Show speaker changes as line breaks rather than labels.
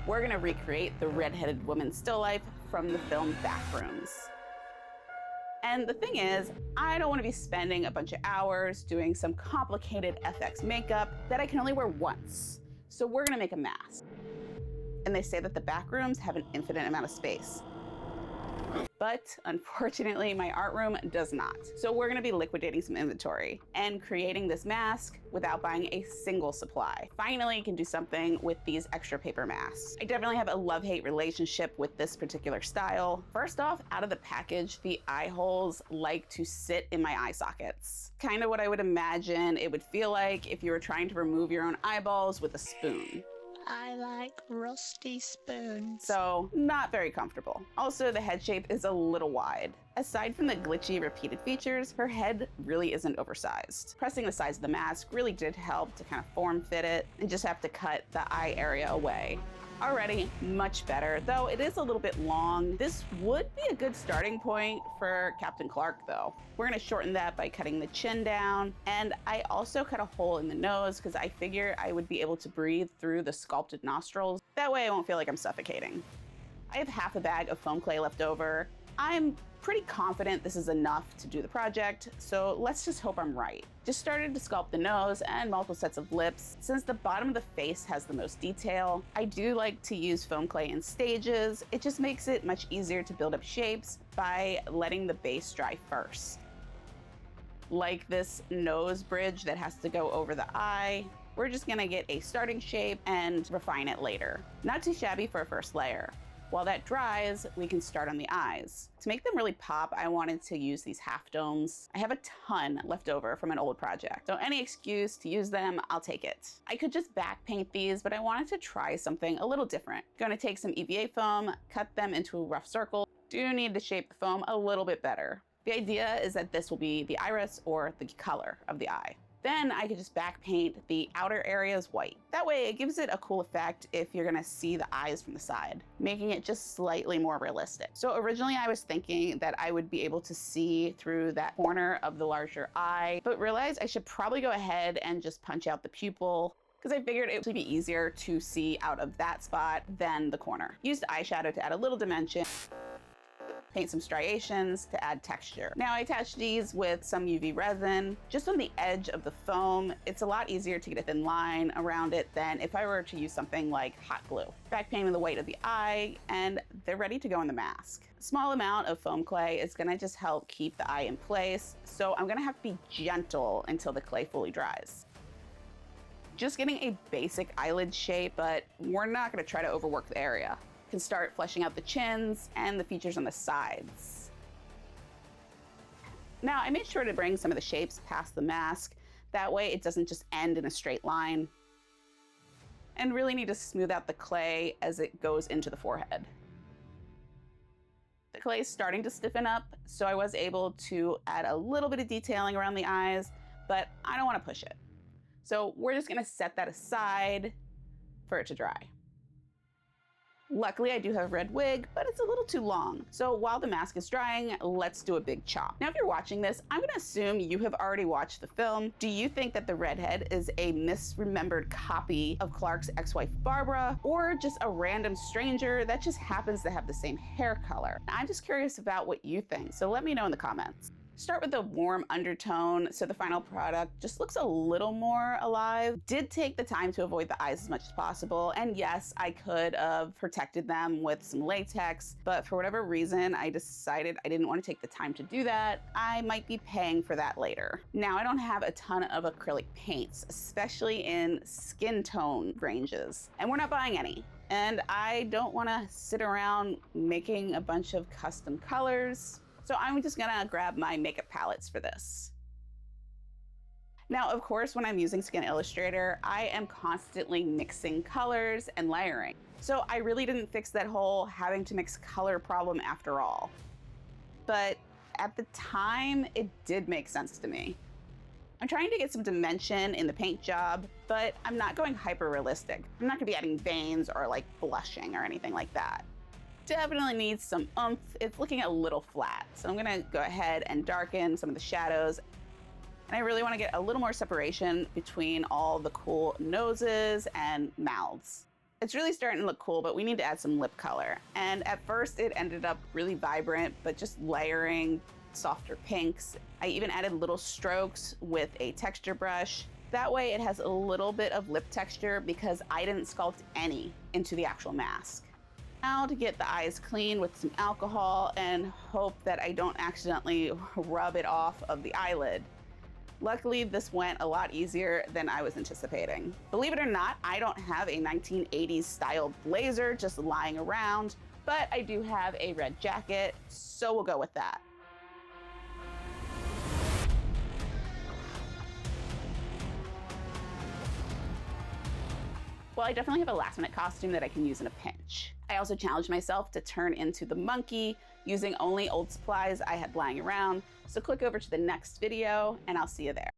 we're gonna recreate the redheaded woman still life from the film Backrooms. And the thing is, I don't want to be spending a bunch of hours doing some complicated FX makeup that I can only wear once. So we're gonna make a mask. And they say that the Backrooms have an infinite amount of space. But unfortunately, my art room does not. So we're gonna be liquidating some inventory and creating this mask without buying a single supply. Finally, can do something with these extra paper masks. I definitely have a love-hate relationship with this particular style. First off, out of the package, the eye holes like to sit in my eye sockets. Kind of what I would imagine it would feel like if you were trying to remove your own eyeballs with a spoon.
I like rusty spoons.
So, not very comfortable. Also, the head shape is a little wide. Aside from the glitchy repeated features, her head really isn't oversized. Pressing the size of the mask really did help to kind of form fit it, and just have to cut the eye area away. Already much better, though it is a little bit long. This would be a good starting point for Captain Clark though. We're gonna shorten that by cutting the chin down, and I also cut a hole in the nose because I figure I would be able to breathe through the sculpted nostrils. That way I won't feel like I'm suffocating. I have half a bag of foam clay left over. I'm pretty confident this is enough to do the project, so let's just hope I'm right. Just started to sculpt the nose and multiple sets of lips. Since the bottom of the face has the most detail, I do like to use foam clay in stages. It just makes it much easier to build up shapes by letting the base dry first. Like this nose bridge that has to go over the eye, we're just gonna get a starting shape and refine it later. Not too shabby for a first layer. While that dries, we can start on the eyes. To make them really pop, I wanted to use these half domes. I have a ton left over from an old project, so any excuse to use them, I'll take it. I could just back paint these, but I wanted to try something a little different. Gonna take some EVA foam, cut them into a rough circle. Do need to shape the foam a little bit better. The idea is that this will be the iris or the color of the eye. Then I could just back paint the outer areas white. That way it gives it a cool effect if you're gonna see the eyes from the side, making it just slightly more realistic. So originally I was thinking that I would be able to see through that corner of the larger eye, but realized I should probably go ahead and just punch out the pupil, because I figured it would be easier to see out of that spot than the corner. Used eyeshadow to add a little dimension. Paint some striations to add texture. Now I attached these with some UV resin just on the edge of the foam. It's a lot easier to get a thin line around it than if I were to use something like hot glue. Back painting the weight of the eye, and they're ready to go in the mask. A small amount of foam clay is gonna just help keep the eye in place, so I'm gonna have to be gentle until the clay fully dries. Just getting a basic eyelid shape, but we're not gonna try to overwork the area. Can start fleshing out the chins and the features on the sides. Now I made sure to bring some of the shapes past the mask. That way it doesn't just end in a straight line. And really need to smooth out the clay as it goes into the forehead. The clay is starting to stiffen up, so I was able to add a little bit of detailing around the eyes, but I don't want to push it. So we're just gonna set that aside for it to dry. Luckily, I do have a red wig, but it's a little too long. So while the mask is drying, let's do a big chop. Now, if you're watching this, I'm gonna assume you have already watched the film. Do you think that the redhead is a misremembered copy of Clark's ex-wife, Barbara, or just a random stranger that just happens to have the same hair color? I'm just curious about what you think, so let me know in the comments. Start with a warm undertone so the final product just looks a little more alive. Did take the time to avoid the eyes as much as possible, and yes, I could have protected them with some latex, but for whatever reason, I decided I didn't want to take the time to do that. I might be paying for that later. Now, I don't have a ton of acrylic paints, especially in skin tone ranges, and we're not buying any. And I don't want to sit around making a bunch of custom colors. So I'm just gonna grab my makeup palettes for this. Now, of course, when I'm using Skin Illustrator, I am constantly mixing colors and layering. So I really didn't fix that whole having to mix color problem after all. But at the time, it did make sense to me. I'm trying to get some dimension in the paint job, but I'm not going hyper realistic. I'm not gonna be adding veins or like blushing or anything like that. Definitely needs some oomph. It's looking a little flat. So I'm gonna go ahead and darken some of the shadows. And I really wanna get a little more separation between all the cool noses and mouths. It's really starting to look cool, but we need to add some lip color. And at first it ended up really vibrant, but just layering softer pinks. I even added little strokes with a texture brush. That way it has a little bit of lip texture because I didn't sculpt any into the actual mask. Now to get the eyes clean with some alcohol and hope that I don't accidentally rub it off of the eyelid. Luckily, this went a lot easier than I was anticipating. Believe it or not, I don't have a 1980s style blazer just lying around, but I do have a red jacket, so we'll go with that. Well, I definitely have a last minute costume that I can use in a pinch. I also challenged myself to turn into the monkey using only old supplies I had lying around. So click over to the next video and I'll see you there.